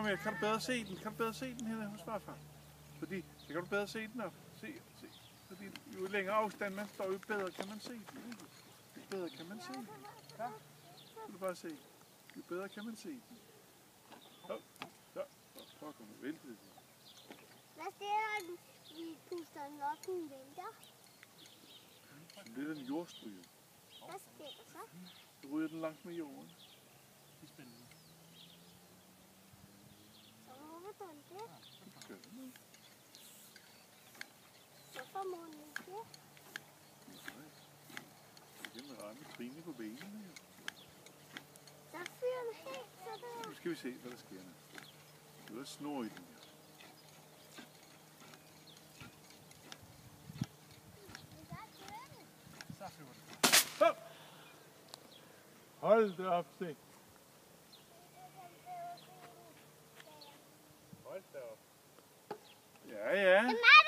Kom her, kan du bedre se den? Kan du bedre se den her hos farfar? Fordi, så kan du bedre se den op. Se. Fordi jo længere afstand man står, jo bedre kan man se den. Ikke? Jo bedre kan man se den. Ja. Kan du bare se. Jo bedre kan man se den. Så. Prøv at komme vælte det. Hvad sker der, vi puster når den vælter? Så bliver den jordstryger. Hvad sker der så? Så ryger den langt med jorden. Det er spændende. Så håber den det. Det gør den. Så får månen det. Nej. Det kan ramme Trine på benene. Så fyrer den helt så der. Nu skal vi se, hvad der sker nu. Nu er der snor i den her. Så flyver det. Stop! Hold det op, se. Hold da op. Ja. Det er mig!